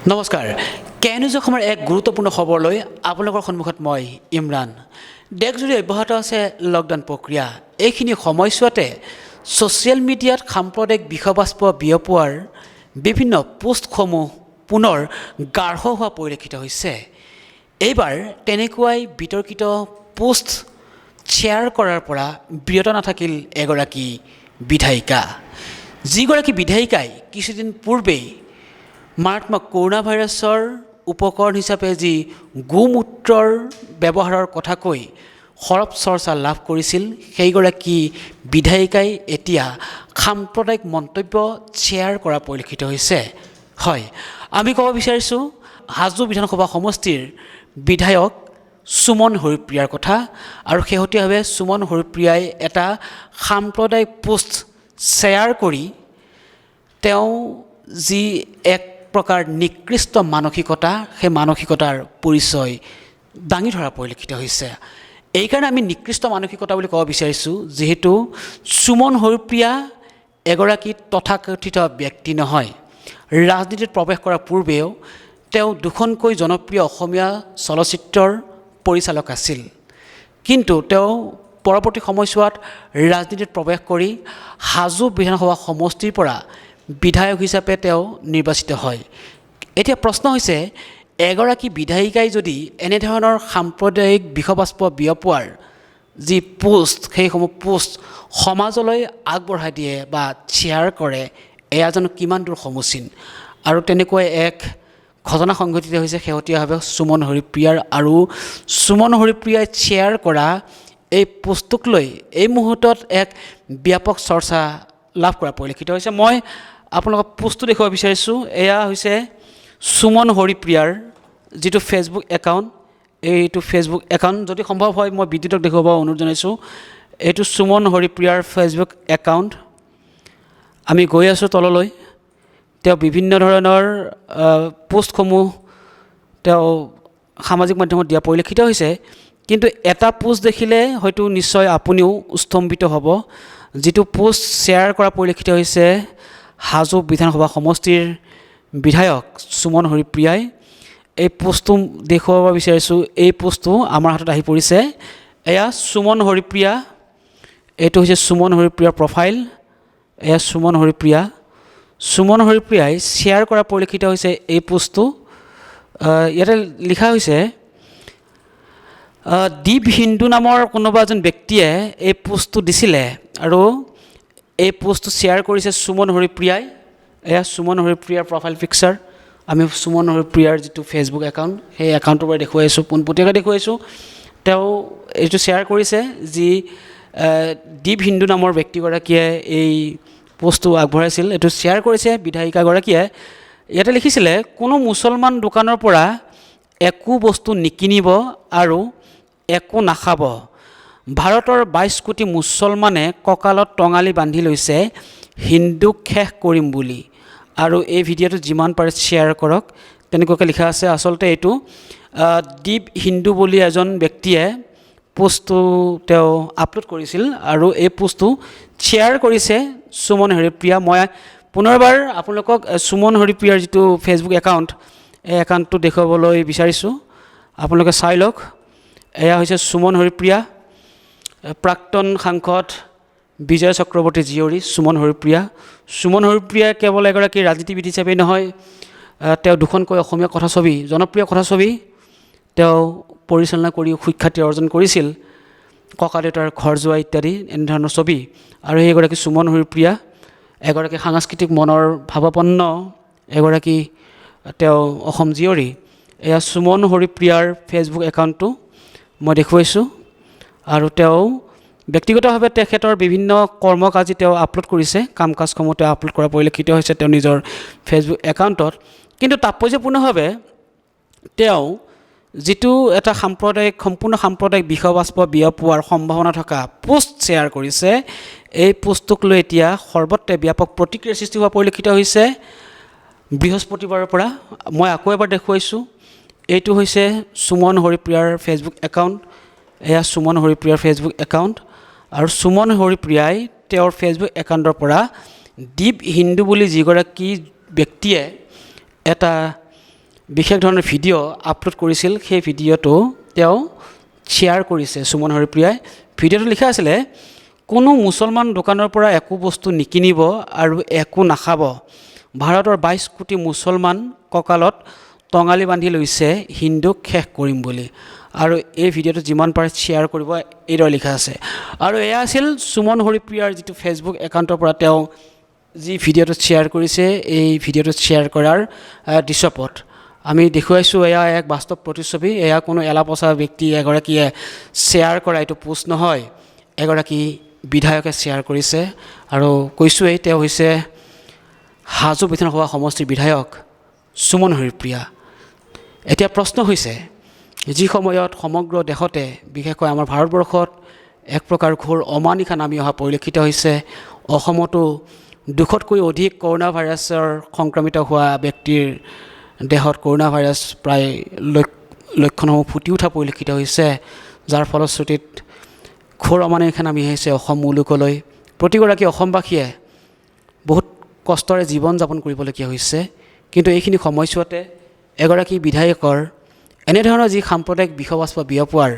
নমস্কাৰ কেনিউজ অসমৰ এক গুৰুত্বপূৰ্ণ খবৰ লৈ আপোনালোকৰ সন্মুখত মই ইমৰান দেশজুৰি অব্যাহত আছে লকডাউন প্ৰক্ৰিয়া এইখিনি সময়ছোৱাতে ছ'চিয়েল মিডিয়াত সাম্প্ৰদায়িক বিষবাষ্প বিয়পোৱাৰ বিভিন্ন পোষ্টসমূহ পুনৰ গাঢ় হোৱা পৰিলক্ষিত হৈছে এইবাৰ তেনেকুৱাই বিতৰ্কিত পোষ্ট শ্বেয়াৰ কৰাৰ পৰা বিৰত নাথাকিল এগৰাকী বিধায়িকা যিগৰাকী বিধায়িকাই কিছুদিন পূৰ্বেই মাৰাত্মক কৰোনা ভাইৰাছৰ উপকৰণ হিচাপে যি গোমূত্ৰৰ ব্যৱহাৰৰ কথা কৈ সৰব চৰ্চা লাভ কৰিছিল সেইগৰাকী বিধায়িকাই এতিয়া সাম্প্ৰদায়িক মন্তব্য শ্বেয়াৰ কৰা পৰিলক্ষিত হৈছে হয় আমি ক'ব বিচাৰিছোঁ হাজো বিধানসভা সমষ্টিৰ বিধায়ক সুমন হৰিপ্ৰিয়াৰ কথা আৰু শেহতীয়াভাৱে সুমন হৰিপ্ৰিয়াই এটা সাম্প্ৰদায়িক পোষ্ট শ্বেয়াৰ কৰি তেওঁ যি এক প্ৰকাৰ নিকৃষ্ট মানসিকতা সেই মানসিকতাৰ পৰিচয় দাঙি ধৰা পৰিলক্ষিত হৈছে এইকাৰণে আমি নিকৃষ্ট মানসিকতা বুলি ক'ব বিচাৰিছোঁ যিহেতু সুমন হৰিপ্ৰিয়া এগৰাকী তথাকথিত ব্যক্তি নহয় ৰাজনীতিত প্ৰৱেশ কৰাৰ পূৰ্বেও তেওঁ দুখনকৈ জনপ্ৰিয় অসমীয়া চলচ্চিত্ৰৰ পৰিচালক আছিল কিন্তু তেওঁ পৰৱৰ্তী সময়ছোৱাত ৰাজনীতিত প্ৰৱেশ কৰি হাজো বিধানসভা সমষ্টিৰ পৰা বিধায়ক হিচাপে তেওঁ নিৰ্বাচিত হয় এতিয়া প্ৰশ্ন হৈছে এগৰাকী বিধায়িকাই যদি এনেধৰণৰ সাম্প্ৰদায়িক বিষবাষ্প বিয়পোৱাৰ যি পোষ্ট সেইসমূহ পোষ্ট সমাজলৈ আগবঢ়াই দিয়ে বা শ্বেয়াৰ কৰে এয়া জানো কিমান দূৰ সমীচীন আৰু তেনেকৈ এক ঘটনা সংঘটিত হৈছে শেহতীয়াভাৱে সুমন হৰিপ্ৰিয়াৰ আৰু সুমন হৰিপ্ৰিয়াই শ্বেয়াৰ কৰা এই পোষ্টটোক লৈ এই মুহূৰ্তত এক ব্যাপক চৰ্চা লাভ কৰা পৰিলক্ষিত হৈছে মই আপোনালোকক পোষ্টটো দেখুৱাব বিচাৰিছোঁ এয়া হৈছে সুমন হৰিপ্ৰিয়াৰ যিটো ফেচবুক একাউণ্ট এইটো ফেচবুক একাউণ্ট যদি সম্ভৱ হয় মই বিদ্যুতক দেখুৱাব অনুৰোধ জনাইছোঁ এইটো সুমন হৰিপ্ৰিয়াৰ ফেচবুক একাউণ্ট আমি গৈ আছোঁ তললৈ তেওঁ বিভিন্ন ধৰণৰ পোষ্টসমূহ তেওঁ সামাজিক মাধ্যমত দিয়া পৰিলক্ষিত হৈছে কিন্তু এটা পোষ্ট দেখিলে হয়তো নিশ্চয় আপুনিও স্তম্ভিত হ'ব যিটো পোষ্ট শ্বেয়াৰ কৰা পৰিলক্ষিত হৈছে হাজো বিধানসভা সমষ্টিৰ বিধায়ক সুমন হৰিপ্ৰিয়াই এই পোষ্টটো দেখুৱাব বিচাৰিছোঁ এই পোষ্টটো আমাৰ হাতত আহি পৰিছে এয়া সুমন হৰিপ্ৰিয়া এইটো হৈছে সুমন হৰিপ্ৰিয়াৰ প্ৰফাইল এয়া সুমন হৰিপ্ৰিয়াই শ্বেয়াৰ কৰা পৰিলক্ষিত হৈছে এই পোষ্টটো ইয়াতে লিখা হৈছে দীপ হিন্দু নামৰ কোনোবা এজন ব্যক্তিয়ে এই পোষ্টটো দিছিলে আৰু এই পোষ্টটো শ্বেয়াৰ কৰিছে সুমন হৰিপ্ৰিয়াই এয়া সুমন হৰিপ্ৰিয়াৰ প্ৰফাইল পিকচাৰ আমি সুমন হৰিপ্ৰিয়াৰ যিটো ফেচবুক একাউণ্ট সেই একাউণ্টৰ পৰা দেখুৱাইছোঁ পোনপটীয়াকৈ দেখুৱাইছোঁ তেওঁ এইটো শ্বেয়াৰ কৰিছে যি দীপ হিন্দু নামৰ ব্যক্তিগৰাকীয়ে এই পোষ্টটো আগবঢ়াইছিল এইটো শ্বেয়াৰ কৰিছে বিধায়িকাগৰাকীয়ে ইয়াতে লিখিছিলে কোনো মুছলমান দোকানৰ পৰা একো বস্তু নিকিনিব আৰু একো নাখাব ভাৰতৰ 22 কোটি মুছলমানে কঁকালত টঙালি বান্ধি লৈছে হিন্দুক শেষ কৰিম বুলি আৰু এই ভিডিঅ'টো যিমান পাৰে শ্বেয়াৰ কৰক তেনেকুৱাকৈ লিখা আছে আচলতে এইটো দীপ হিন্দু বুলি এজন ব্যক্তিয়ে পোষ্টটো তেওঁ আপলোড কৰিছিল আৰু এই পোষ্টটো শ্বেয়াৰ কৰিছে সুমন হৰিপ্ৰিয়া মই পুনৰবাৰ আপোনালোকক সুমন হৰিপ্ৰিয়াৰ যিটো ফেচবুক একাউণ্ট এই একাউণ্টটো দেখুৱাবলৈ বিচাৰিছোঁ আপোনালোকে চাই লওক এয়া হৈছে সুমন হৰিপ্ৰিয়া প্ৰাক্তন সাংসদ বিজয় চক্ৰৱৰ্তী জীয়ৰী সুমন হৰিপ্ৰিয়া কেৱল এগৰাকী ৰাজনীতিবিদ হিচাপেই নহয় তেওঁ দুখনকৈ অসমীয়া কথাছবি জনপ্ৰিয় কথাছবি তেওঁ পৰিচালনা কৰি সুখ্যাতি অৰ্জন কৰিছিল ককা দেউতাৰ ঘৰ যোৱা ইত্যাদি এনেধৰণৰ ছবি আৰু সেইগৰাকী সুমন হৰিপ্ৰিয়া এগৰাকী সাংস্কৃতিক মনৰ ভাৱাপন্ন এগৰাকী তেওঁ অসম জীয়ৰী এয়া সুমন হৰিপ্ৰিয়াৰ ফেচবুক একাউণ্টটো মই দেখুৱাইছোঁ আৰু তেওঁ ব্যক্তিগতভাৱে তেখেতৰ বিভিন্ন কৰ্মকাজী তেওঁ আপলোড কৰিছে কাম কাজসমূহ তেওঁ আপলোড কৰা পৰিলক্ষিত হৈছে তেওঁ নিজৰ ফেচবুক একাউণ্টত কিন্তু তাৎপৰ্যপূৰ্ণভাৱে তেওঁ যিটো এটা সম্পূৰ্ণ সাম্প্ৰদায়িক বিষবাষ্প বিয়পোৱাৰ সম্ভাৱনা থকা পোষ্ট শ্বেয়াৰ কৰিছে এই পোষ্টটোক লৈ এতিয়া সৰ্বত্ৰে ব্যাপক প্ৰতিক্ৰিয়াৰ সৃষ্টি হোৱা পৰিলক্ষিত হৈছে বৃহস্পতিবাৰৰ পৰা মই আকৌ এবাৰ দেখুৱাইছোঁ এইটো হৈছে সুমন হৰিপ্ৰিয়াৰ ফেচবুক একাউণ্ট এয়া সুমন হৰিপ্ৰিয়াৰ ফেচবুক একাউণ্ট আৰু সুমন হৰিপ্ৰিয়াই তেওঁৰ ফেচবুক একাউণ্টৰ পৰা দীপ হিন্দু বুলি যিগৰাকী ব্যক্তিয়ে এটা বিশেষ ধৰণৰ ভিডিঅ' আপলোড কৰিছিল সেই ভিডিঅ'টো তেওঁ শ্বেয়াৰ কৰিছে সুমন হৰিপ্ৰিয়াই ভিডিঅ'টো লিখা আছিলে কোনো মুছলমান দোকানৰ পৰা একো বস্তু নিকিনিব আৰু একো নাখাব ভাৰতৰ 22 কোটি মুছলমান কঁকালত টঙালি বান্ধি লৈছে হিন্দুক শেষ কৰিম বুলি আৰু এই ভিডিঅ'টো যিমান পাৰে শ্বেয়াৰ কৰিব এইদৰে লিখা আছে আৰু এয়া আছিল সুমন হৰিপ্ৰিয়াৰ যিটো ফেচবুক একাউণ্টৰ পৰা তেওঁ যি ভিডিঅ'টো শ্বেয়াৰ কৰিছে এই ভিডিঅ'টো শ্বেয়াৰ কৰাৰ দৃশ্যপট আমি দেখুৱাইছোঁ এয়া এক বাস্তৱ প্ৰতিচ্ছবি এয়া কোনো এলাপচা ব্যক্তি এগৰাকীয়ে শ্বেয়াৰ কৰা এইটো পোষ্ট নহয় এগৰাকী বিধায়কে শ্বেয়াৰ কৰিছে আৰু কৈছোঁৱেই তেওঁ হৈছে হাজো বিধানসভা সমষ্টিৰ বিধায়ক সুমন হৰিপ্ৰিয়া এতিয়া প্ৰশ্ন হৈছে যি সময়ত সমগ্ৰ দেশতে বিশেষকৈ আমাৰ ভাৰতবৰ্ষত এক প্ৰকাৰ ঘোৰ অমানিশা নামি অহা পৰিলক্ষিত হৈছে অসমতো 200তকৈ অধিক কৰোণা ভাইৰাছৰ সংক্ৰমিত হোৱা ব্যক্তিৰ দেহত কৰোণা ভাইৰাছ প্ৰায় লক্ষণসমূহ ফুটি উঠা পৰিলক্ষিত হৈছে যাৰ ফলশ্ৰুতিত ঘোৰ অমানিশা নামি আহিছে অসম মুলুকলৈ প্ৰতিগৰাকী অসমবাসীয়ে বহুত কষ্টৰে জীৱন যাপন কৰিবলগীয়া হৈছে কিন্তু এইখিনি সময়ছোৱাতে এগৰাকী বিধায়কৰ এনেধৰণৰ যি সাম্প্ৰদায়িক বিষয়বস্তু বিয়পোৱাৰ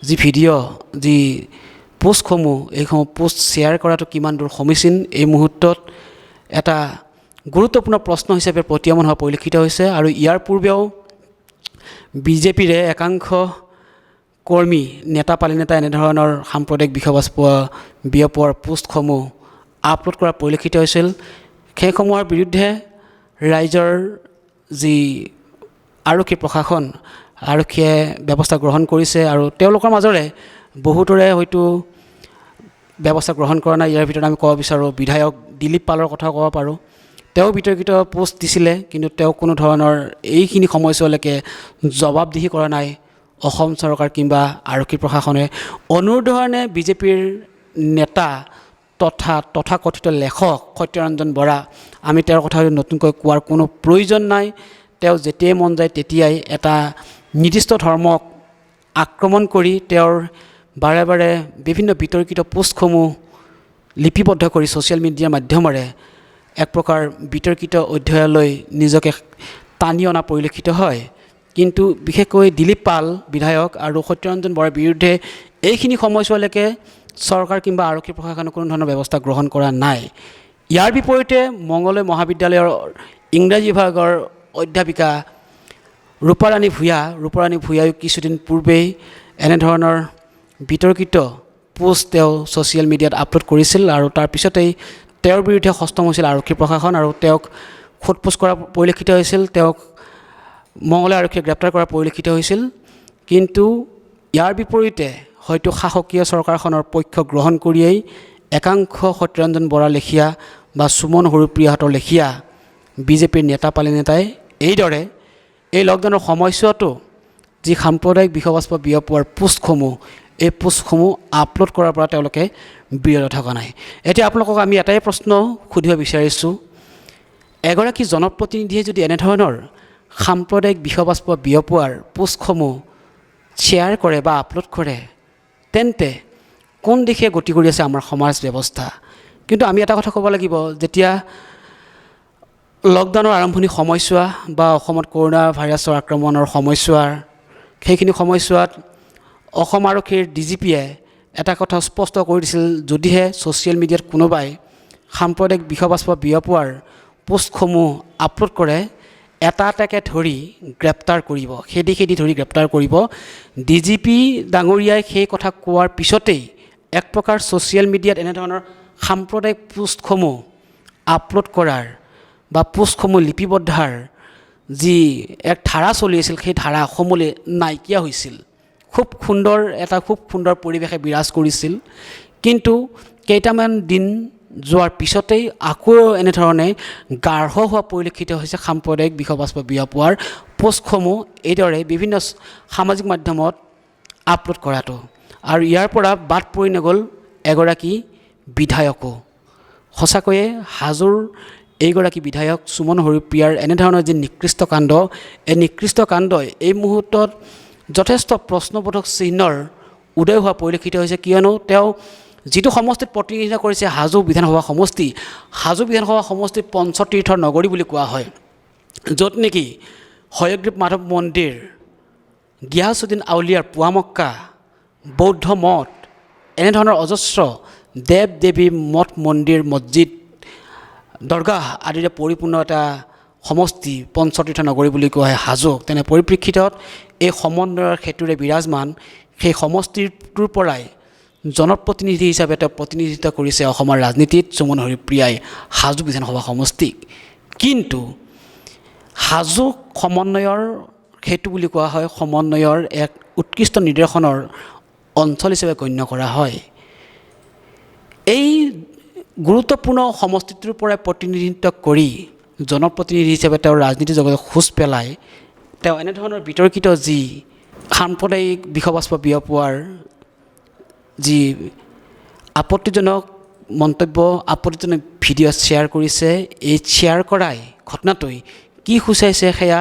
যি ভিডিঅ' যি পোষ্টসমূহ এইসমূহ পোষ্ট শ্বেয়াৰ কৰাটো কিমান দূৰ সমীচীন এই মুহূৰ্তত এটা গুৰুত্বপূৰ্ণ প্ৰশ্ন হিচাপে প্ৰতীয়মান হোৱা পৰিলক্ষিত হৈছে আৰু ইয়াৰ পূৰ্বেও বিজেপিৰে একাংশ কৰ্মী নেতা পালি নেতা এনেধৰণৰ সাম্প্ৰদায়িক বিষয়বস্তু বিয়পোৱাৰ পোষ্টসমূহ আপলোড কৰা পৰিলক্ষিত হৈছিল সেইসমূহৰ বিৰুদ্ধে ৰাইজৰ যি আৰক্ষী প্ৰশাসন আৰক্ষীয়ে ব্যৱস্থা গ্ৰহণ কৰিছে আৰু তেওঁলোকৰ মাজৰে বহুতৰে হয়তো ব্যৱস্থা গ্ৰহণ কৰা নাই ইয়াৰ ভিতৰত আমি ক'ব বিচাৰোঁ বিধায়ক দিলীপ পালৰ কথা ক'ব পাৰোঁ তেওঁ বিতৰ্কিত পোষ্ট দিছিলে কিন্তু তেওঁ কোনো ধৰণৰ এইখিনি সময়ছোৱালৈকে জবাবদিহি কৰা নাই অসম চৰকাৰ কিংবা আৰক্ষী প্ৰশাসনে অনুৰোধৰণে বিজেপিৰ নেতা তথাকথিত লেখক সত্যৰঞ্জন বৰা আমি তেওঁৰ কথা নতুনকৈ কোৱাৰ কোনো প্ৰয়োজন নাই তেওঁ যেতিয়াই মন যায় তেতিয়াই এটা নিৰ্দিষ্ট ধৰ্মক আক্ৰমণ কৰি তেওঁৰ বাৰে বাৰে বিভিন্ন বিতৰ্কিত পোষ্টসমূহ লিপিবদ্ধ কৰি ছ'চিয়েল মিডিয়াৰ মাধ্যমেৰে এক প্ৰকাৰ বিতৰ্কিত অধ্যায়লৈ নিজকে টানি অনা পৰিলক্ষিত হয় কিন্তু বিশেষকৈ দিলীপ পাল বিধায়ক আৰু সত্যৰঞ্জন বৰাৰ বিৰুদ্ধে এইখিনি সময়ছোৱালৈকে চৰকাৰ কিংবা আৰক্ষী প্ৰশাসনে কোনো ধৰণৰ ব্যৱস্থা গ্ৰহণ কৰা নাই ইয়াৰ বিপৰীতে মঙলদৈ মহাবিদ্যালয়ৰ ইংৰাজী বিভাগৰ অধ্যাপিকা ৰূপাৰাণী ভূঞায়ো কিছুদিন পূৰ্বেই এনেধৰণৰ বিতৰ্কিত পোষ্ট তেওঁ ছ'চিয়েল মিডিয়াত আপলোড কৰিছিল আৰু তাৰপিছতেই তেওঁৰ বিৰুদ্ধে সষ্টম হৈছিল আৰক্ষী প্ৰশাসন আৰু তেওঁক সোধপোছ কৰা পৰিলক্ষিত হৈছিল তেওঁক মঙলদৈ আৰক্ষীয়ে গ্ৰেপ্তাৰ কৰা পৰিলক্ষিত হৈছিল কিন্তু ইয়াৰ বিপৰীতে হয়তো শাসকীয় চৰকাৰখনৰ পক্ষ গ্ৰহণ কৰিয়েই একাংশ সত্যৰঞ্জন বৰা লেখীয়া বা সুমন হৰিপ্ৰিয়াহঁতৰ লেখীয়া বিজেপিৰ নেতা পালি নেতাই এইদৰে এই লকডাউনৰ সময়ছোৱাতো যি সাম্প্ৰদায়িক বিষয়বস্তু বিয়পোৱাৰ পোষ্টসমূহ এই পোষ্টসমূহ আপলোড কৰাৰ পৰা তেওঁলোকে বিৰত থকা নাই এতিয়া আপোনালোকক আমি এটাই প্ৰশ্ন সুধিব বিচাৰিছোঁ এগৰাকী জনপ্ৰতিনিধিয়ে যদি এনেধৰণৰ সাম্প্ৰদায়িক বিষয়বস্তু বিয়পোৱাৰ পোষ্টসমূহ শ্বেয়াৰ কৰে বা আপলোড কৰে তেন্তে কোন দিশে গতি কৰি আছে আমাৰ সমাজ ব্যৱস্থা কিন্তু আমি এটা কথা ক'ব লাগিব যেতিয়া লকডাউনৰ আৰম্ভণি সময়ছোৱা বা অসমত কৰোণা ভাইৰাছৰ আক্ৰমণৰ সময়ছোৱাৰ সেইখিনি সময়ছোৱাত অসম আৰক্ষীৰ ডিজিপিয়ে এটা কথা স্পষ্ট কৰি দিছিল যদিহে ছ'চিয়েল মিডিয়াত কোনোবাই সাম্প্ৰদায়িক বিষয়বস্তু বিয়পোৱাৰ পোষ্টসমূহ আপলোড কৰে এটা এটাকৈ ধৰি গ্ৰেপ্তাৰ কৰিব খেদি ধৰি গ্ৰেপ্তাৰ কৰিব ডিজিপি ডাঙৰীয়াই সেই কথা কোৱাৰ পিছতেই এক প্ৰকাৰ ছ'চিয়েল মিডিয়াত এনেধৰণৰ সাম্প্ৰদায়িক পোষ্টসমূহ আপলোড কৰাৰ বা পোষ্টসমূহ লিপিবদ্ধাৰ যি এক ধাৰা চলি আছিল সেই ধাৰা অসমলৈ নাইকিয়া হৈছিল খুব সুন্দৰ পৰিৱেশে বিৰাজ কৰিছিল কিন্তু কেইটামান দিন যোৱাৰ পিছতেই আকৌ এনেধৰণে গাঢ় হোৱা পৰিলক্ষিত হৈছে সাম্প্ৰদায়িক বিষয়বস্তু বিয়পোৱাৰ পোষ্টসমূহ এইদৰে বিভিন্ন সামাজিক মাধ্যমত আপলোড কৰাটো আৰু ইয়াৰ পৰা বাদ পৰি নগ'ল এগৰাকী বিধায়কো সঁচাকৈয়ে হাজোৰ এইগৰাকী বিধায়ক সুমন হৰিপ্ৰিয়াৰ এনেধৰণৰ যি নিকৃষ্ট কাণ্ড এই নিকৃষ্ট কাণ্ডই এই মুহূৰ্তত যথেষ্ট প্ৰশ্নবোধক চিহ্নৰ উদয় হোৱা পৰিলক্ষিত হৈছে কিয়নো তেওঁ যিটো সমষ্টিত প্ৰতিনিধিত্ব কৰিছে হাজো বিধানসভা সমষ্টি পঞ্চতীৰ্থৰ নগৰী বুলি কোৱা হয় য'ত নেকি হয়গ্ৰীৱ মাধৱ মন্দিৰ, গিয়াছুদ্দিন আউলিয়াৰ পুৱামক্কা, বৌদ্ধ মঠ, এনেধৰণৰ অজস্ৰ দেৱ দেৱী মঠ মন্দিৰ মছজিদ দৰগাহ আদিৰে পৰিপূৰ্ণ এটা সমষ্টি পঞ্চতীৰ্থ নগৰী বুলি কোৱা হয় হাজোক। তেনে পৰিপ্ৰেক্ষিতত এই সমন্বয়ৰ সেতুৰে বিৰাজমান সেই সমষ্টিটোৰ পৰাই জনপ্ৰতিনিধি হিচাপে তেওঁ প্ৰতিনিধিত্ব কৰিছে অসমৰ ৰাজনীতিত সুমন হৰিপ্ৰিয়াই হাজো বিধানসভা সমষ্টিক। কিন্তু হাজোক সমন্বয়ৰ সেতু বুলি কোৱা হয়, সমন্বয়ৰ এক উৎকৃষ্ট নিদৰ্শনৰ অঞ্চল হিচাপে গণ্য কৰা হয়। এই গুৰুত্বপূৰ্ণ সমষ্টিটোৰ পৰাই প্ৰতিনিধিত্ব কৰি জনপ্ৰতিনিধি হিচাপে তেওঁৰ ৰাজনীতি জগতত খোজ পেলাই তেওঁ এনেধৰণৰ বিতৰ্কিত যি সাম্প্ৰদায়িক বিষবাস্প বিয়পোৱাৰ যি আপত্তিজনক মন্তব্য, আপত্তিজনক ভিডিঅ' শ্বেয়াৰ কৰিছে, এই শ্বেয়াৰ কৰাই ঘটনাটোই কি সূচাইছে সেয়া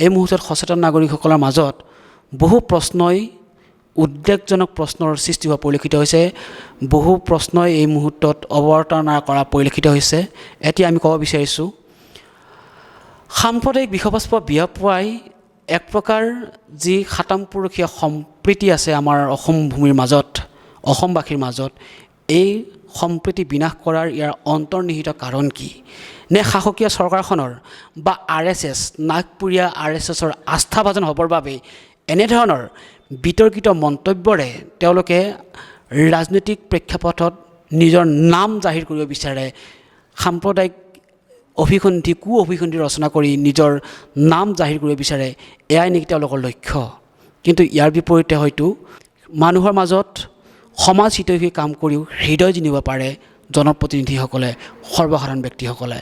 এই মুহূৰ্তত সচেতন নাগৰিকসকলৰ মাজত বহু প্ৰশ্নই, উদ্বেগজনক প্ৰশ্নৰ সৃষ্টি হোৱা পৰিলক্ষিত হৈছে। বহু প্ৰশ্নই এই মুহূৰ্তত অৱতাৰণা কৰা পৰিলক্ষিত হৈছে। এতিয়া আমি ক'ব বিচাৰিছোঁ, সাম্প্ৰদায়িক বিষবাস্প বিয়পোৱাই এক প্ৰকাৰ যি সাতামপুৰুষীয়া সম্প্ৰীতি আছে আমাৰ অসম ভূমিৰ মাজত, অসমবাসীৰ মাজত, এই সম্প্ৰীতি বিনাশ কৰাৰ ইয়াৰ অন্তৰ্নিহিত কাৰণ কি? নে শাসকীয় চৰকাৰখনৰ বা RSS, নাগপুৰীয়া RSSৰ আস্থাভাজন হ'বৰ বাবে এনেধৰণৰ বিতৰ্কিত মন্তব্যৰে তেওঁলোকে ৰাজনৈতিক প্ৰেক্ষাপটত নিজৰ নাম জাহিৰ কৰিব বিচাৰে, সাম্প্ৰদায়িক অভিসন্ধি, কু অভিসন্ধি ৰচনা কৰি নিজৰ নাম জাহিৰ কৰিব বিচাৰে, এয়াই নেকি তেওঁলোকৰ লক্ষ্য? কিন্তু ইয়াৰ বিপৰীতে হয়তো মানুহৰ মাজত সমাজ হিতৈষী কাম কৰিও হৃদয় জিনিব পাৰে জনপ্ৰতিনিধিসকলে, সৰ্বসাধাৰণ ব্যক্তিসকলে।